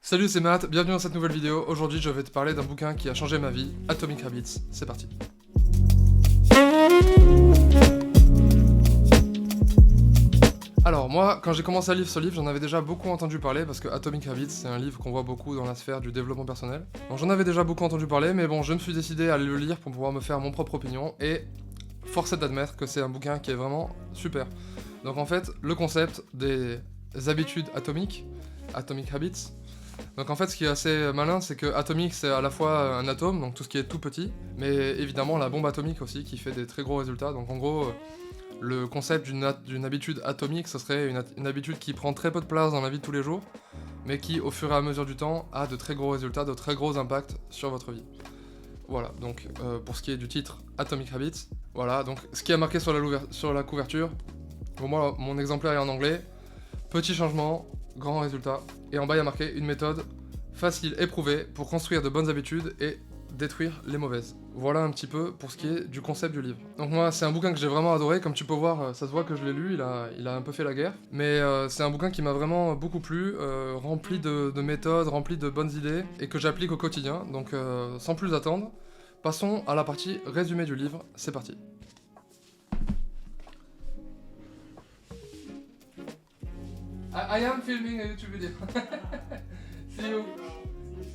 Salut, c'est Matt, bienvenue dans cette nouvelle vidéo. Aujourd'hui, je vais te parler d'un bouquin qui a changé ma vie, Atomic Habits. C'est parti. Alors moi, quand j'ai commencé à lire ce livre, j'en avais déjà beaucoup entendu parler parce que Atomic Habits, c'est un livre qu'on voit beaucoup dans la sphère du développement personnel. Donc j'en avais déjà beaucoup entendu parler, mais bon, je me suis décidé à le lire pour pouvoir me faire mon propre opinion et force est d'admettre que c'est un bouquin qui est vraiment super. Donc en fait, le concept des habitudes atomiques, Atomic Habits. Donc en fait, ce qui est assez malin, c'est que atomique, c'est à la fois un atome, donc tout ce qui est tout petit, mais évidemment la bombe atomique aussi, qui fait des très gros résultats. Donc en gros, le concept d'une habitude atomique, ce serait une habitude qui prend très peu de place dans la vie de tous les jours, mais qui, au fur et à mesure du temps, a de très gros résultats, de très gros impacts sur votre vie. Voilà, donc pour ce qui est du titre, Atomic Habits, voilà, donc ce qui est marqué sur la couverture, pour moi, mon exemplaire est en anglais, petit changement, grand résultat, et en bas il y a marqué une méthode facile et prouvée pour construire de bonnes habitudes et détruire les mauvaises. Voilà un petit peu pour ce qui est du concept du livre. Donc moi c'est un bouquin que j'ai vraiment adoré, comme tu peux voir ça se voit que je l'ai lu, il a un peu fait la guerre, mais c'est un bouquin qui m'a vraiment beaucoup plu, rempli de méthodes, rempli de bonnes idées, et que j'applique au quotidien, donc sans plus attendre, passons à la partie résumé du livre, c'est parti. I am filming a YouTube video. See you.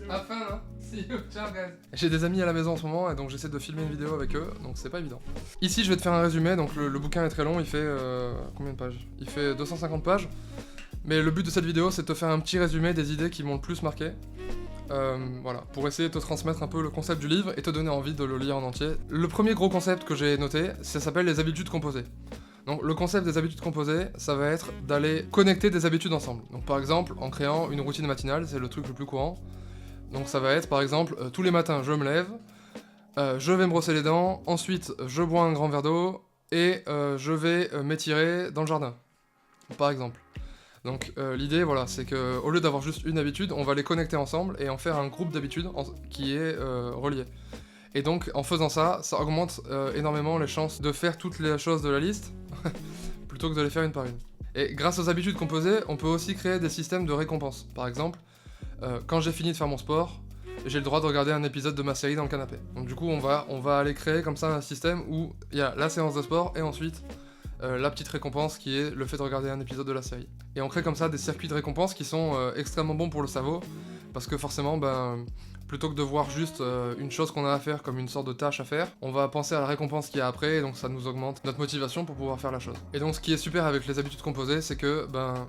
Have fun, hein. See you. Ciao, guys. J'ai des amis à la maison en ce moment et donc j'essaie de filmer une vidéo avec eux, donc c'est pas évident. Ici, je vais te faire un résumé. Donc le bouquin est très long, il fait combien de pages? Il fait 250 pages. Mais le but de cette vidéo, c'est de te faire un petit résumé des idées qui m'ont le plus marqué. Voilà, pour essayer de te transmettre un peu le concept du livre et te donner envie de le lire en entier. Le premier gros concept que j'ai noté, ça s'appelle les habitudes composées. Donc le concept des habitudes composées, ça va être d'aller connecter des habitudes ensemble. Donc par exemple, en créant une routine matinale, c'est le truc le plus courant. Donc ça va être par exemple, tous les matins je me lève, je vais me brosser les dents, ensuite je bois un grand verre d'eau, et je vais m'étirer dans le jardin, par exemple. Donc l'idée, voilà, c'est que au lieu d'avoir juste une habitude, on va les connecter ensemble et en faire un groupe d'habitudes qui est relié. Et donc en faisant ça, ça augmente énormément les chances de faire toutes les choses de la liste, plutôt que de les faire une par une. Et grâce aux habitudes composées, on peut aussi créer des systèmes de récompense. Par exemple, quand j'ai fini de faire mon sport, j'ai le droit de regarder un épisode de ma série dans le canapé. Donc du coup, on va aller créer comme ça un système où il y a la séance de sport et ensuite la petite récompense qui est le fait de regarder un épisode de la série. Et on crée comme ça des circuits de récompense qui sont extrêmement bons pour le cerveau, parce que forcément, plutôt que de voir juste une chose qu'on a à faire comme une sorte de tâche à faire, on va penser à la récompense qu'il y a après, et donc ça nous augmente notre motivation pour pouvoir faire la chose. Et donc ce qui est super avec les habitudes composées, c'est que,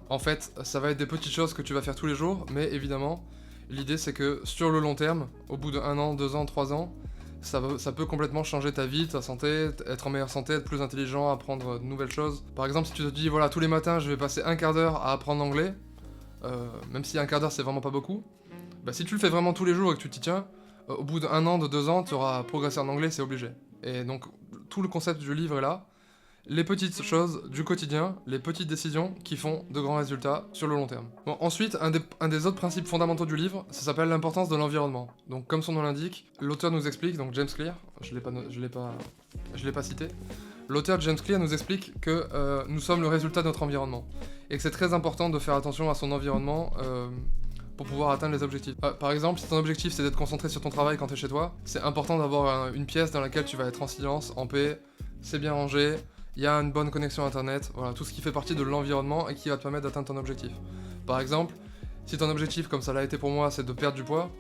en fait, ça va être des petites choses que tu vas faire tous les jours, mais évidemment, l'idée c'est que sur le long terme, au bout de 1 an, 2 ans, 3 ans, ça peut complètement changer ta vie, ta santé, être en meilleure santé, être plus intelligent, apprendre de nouvelles choses. Par exemple, si tu te dis, voilà, tous les matins je vais passer un quart d'heure à apprendre l'anglais, même si un quart d'heure c'est vraiment pas beaucoup, si tu le fais vraiment tous les jours et que tu t'y tiens, au bout d'1 an, de 2 ans, tu auras progressé en anglais, c'est obligé. Et donc, tout le concept du livre est là. Les petites choses du quotidien, les petites décisions qui font de grands résultats sur le long terme. Bon, ensuite, un des autres principes fondamentaux du livre, ça s'appelle l'importance de l'environnement. Donc, comme son nom l'indique, l'auteur nous explique, donc James Clear, je l'ai pas cité, l'auteur James Clear nous explique que nous sommes le résultat de notre environnement. Et que c'est très important de faire attention à son environnement, pour pouvoir atteindre les objectifs. Par exemple, si ton objectif c'est d'être concentré sur ton travail quand t'es chez toi, c'est important d'avoir une pièce dans laquelle tu vas être en silence, en paix, c'est bien rangé, il y a une bonne connexion internet, voilà, tout ce qui fait partie de l'environnement et qui va te permettre d'atteindre ton objectif. Par exemple, si ton objectif, comme ça l'a été pour moi, c'est de perdre du poids,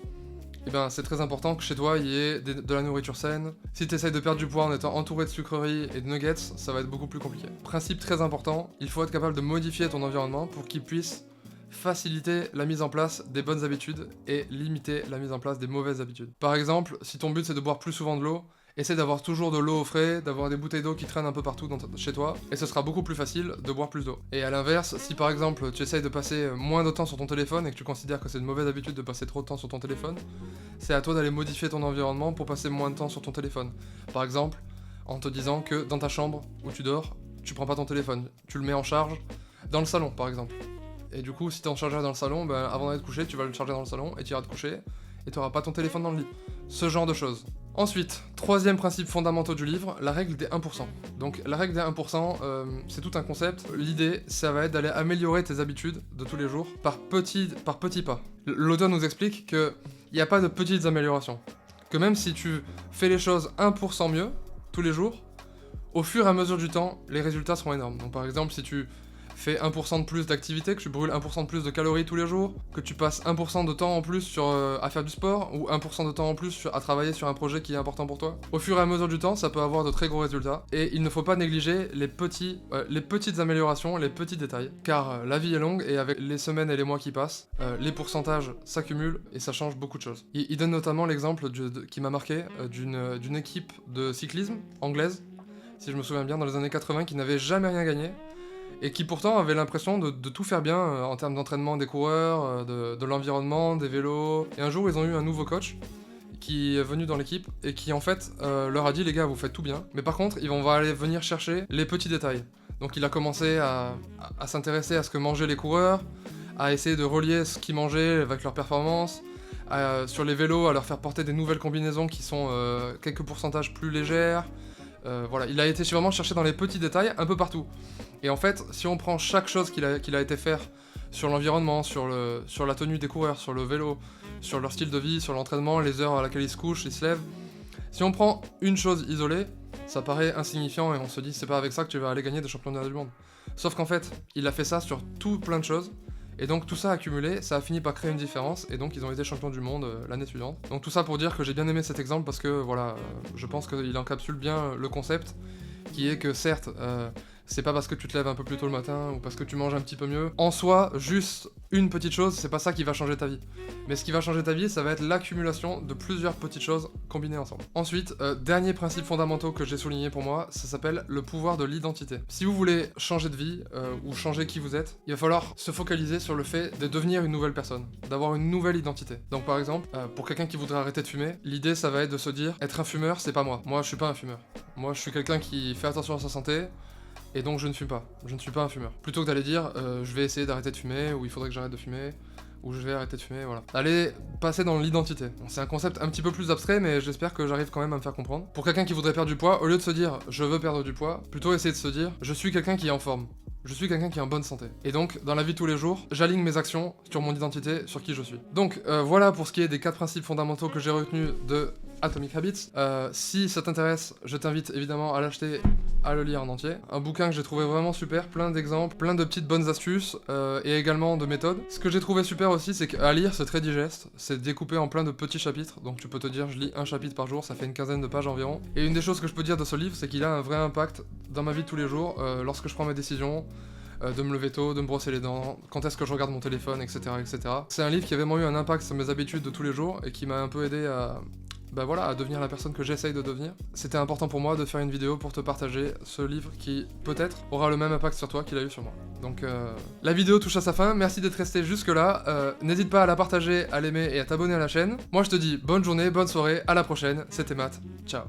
c'est très important que chez toi il y ait de la nourriture saine. Si tu essayes de perdre du poids en étant entouré de sucreries et de nuggets, ça va être beaucoup plus compliqué. Principe très important, il faut être capable de modifier ton environnement pour qu'il puisse faciliter la mise en place des bonnes habitudes et limiter la mise en place des mauvaises habitudes. Par exemple, si ton but c'est de boire plus souvent de l'eau, essaie d'avoir toujours de l'eau au frais, d'avoir des bouteilles d'eau qui traînent un peu partout chez toi, et ce sera beaucoup plus facile de boire plus d'eau. Et à l'inverse, si par exemple tu essayes de passer moins de temps sur ton téléphone et que tu considères que c'est une mauvaise habitude de passer trop de temps sur ton téléphone, c'est à toi d'aller modifier ton environnement pour passer moins de temps sur ton téléphone. Par exemple, en te disant que dans ta chambre où tu dors, tu prends pas ton téléphone, tu le mets en charge dans le salon par exemple. Et du coup, si t'es en chargeur dans le salon, avant d'aller te coucher, tu vas le charger dans le salon et tu iras te coucher et tu n'auras pas ton téléphone dans le lit. Ce genre de choses. Ensuite, troisième principe fondamental du livre, la règle des 1%. Donc la règle des 1%, c'est tout un concept. L'idée, ça va être d'aller améliorer tes habitudes de tous les jours par petits pas. L'auteur nous explique qu'il n'y a pas de petites améliorations. Que même si tu fais les choses 1% mieux tous les jours, au fur et à mesure du temps, les résultats seront énormes. Donc par exemple, si tu fais 1% de plus d'activité, que tu brûles 1% de plus de calories tous les jours, que tu passes 1% de temps en plus à faire du sport, ou 1% de temps en plus à travailler sur un projet qui est important pour toi, au fur et à mesure du temps, ça peut avoir de très gros résultats. Et il ne faut pas négliger les petites améliorations, les petits détails. Car la vie est longue, et avec les semaines et les mois qui passent, les pourcentages s'accumulent, et ça change beaucoup de choses. Il donne notamment l'exemple qui m'a marqué d'une équipe de cyclisme anglaise, si je me souviens bien, dans les années 80, qui n'avait jamais rien gagné, et qui pourtant avait l'impression de tout faire bien en termes d'entraînement des coureurs, de l'environnement, des vélos. Et un jour, ils ont eu un nouveau coach qui est venu dans l'équipe et qui en fait leur a dit: les gars, vous faites tout bien, mais par contre, on va aller venir chercher les petits détails. Donc il a commencé à s'intéresser à ce que mangeaient les coureurs, à essayer de relier ce qu'ils mangeaient avec leur performance, sur les vélos, à leur faire porter des nouvelles combinaisons qui sont quelques pourcentages plus légères. Voilà, il a été vraiment chercher dans les petits détails un peu partout. Et en fait, si on prend chaque chose qu'il a été faire sur l'environnement, sur la tenue des coureurs, sur le vélo, sur leur style de vie, sur l'entraînement, les heures à laquelle ils se couchent, ils se lèvent, si on prend une chose isolée, ça paraît insignifiant et on se dit c'est pas avec ça que tu vas aller gagner des championnats du monde. Sauf qu'en fait, il a fait ça sur tout plein de choses. Et donc tout ça accumulé, ça a fini par créer une différence, et donc ils ont été champions du monde l'année suivante. Donc tout ça pour dire que j'ai bien aimé cet exemple parce que voilà, je pense qu'il encapsule bien le concept, qui est que certes, c'est pas parce que tu te lèves un peu plus tôt le matin ou parce que tu manges un petit peu mieux. En soi, juste une petite chose, c'est pas ça qui va changer ta vie. Mais ce qui va changer ta vie, ça va être l'accumulation de plusieurs petites choses combinées ensemble. Ensuite, dernier principe fondamental que j'ai souligné pour moi, ça s'appelle le pouvoir de l'identité. Si vous voulez changer de vie ou changer qui vous êtes, il va falloir se focaliser sur le fait de devenir une nouvelle personne, d'avoir une nouvelle identité. Donc par exemple, pour quelqu'un qui voudrait arrêter de fumer, l'idée ça va être de se dire, être un fumeur, c'est pas moi. Moi, je suis pas un fumeur. Moi, je suis quelqu'un qui fait attention à sa santé, et donc je ne fume pas. Je ne suis pas un fumeur. Plutôt que d'aller dire je vais essayer d'arrêter de fumer, ou il faudrait que j'arrête de fumer, ou je vais arrêter de fumer, voilà. Allez passer dans l'identité. Bon, c'est un concept un petit peu plus abstrait, mais j'espère que j'arrive quand même à me faire comprendre. Pour quelqu'un qui voudrait perdre du poids, au lieu de se dire je veux perdre du poids, plutôt essayer de se dire je suis quelqu'un qui est en forme. Je suis quelqu'un qui est en bonne santé. Et donc, dans la vie de tous les jours, j'aligne mes actions sur mon identité, sur qui je suis. Donc, voilà pour ce qui est des 4 principes fondamentaux que j'ai retenus de Atomic Habits. Si ça t'intéresse, je t'invite évidemment à l'acheter, à le lire en entier. Un bouquin que j'ai trouvé vraiment super, plein d'exemples, plein de petites bonnes astuces, et également de méthodes. Ce que j'ai trouvé super aussi, c'est qu'à lire, c'est très digeste. C'est découpé en plein de petits chapitres, donc tu peux te dire, je lis un chapitre par jour, ça fait une quinzaine de pages environ. Et une des choses que je peux dire de ce livre, c'est qu'il a un vrai impact dans ma vie de tous les jours, lorsque je prends mes décisions, de me lever tôt, de me brosser les dents, quand est-ce que je regarde mon téléphone, etc. etc. C'est un livre qui a vraiment eu un impact sur mes habitudes de tous les jours et qui m'a un peu aidé à devenir la personne que j'essaye de devenir. C'était important pour moi de faire une vidéo pour te partager ce livre qui, peut-être, aura le même impact sur toi qu'il a eu sur moi. Donc, la vidéo touche à sa fin, merci d'être resté jusque là. N'hésite pas à la partager, à l'aimer et à t'abonner à la chaîne. Moi je te dis bonne journée, bonne soirée, à la prochaine, c'était Matt, ciao.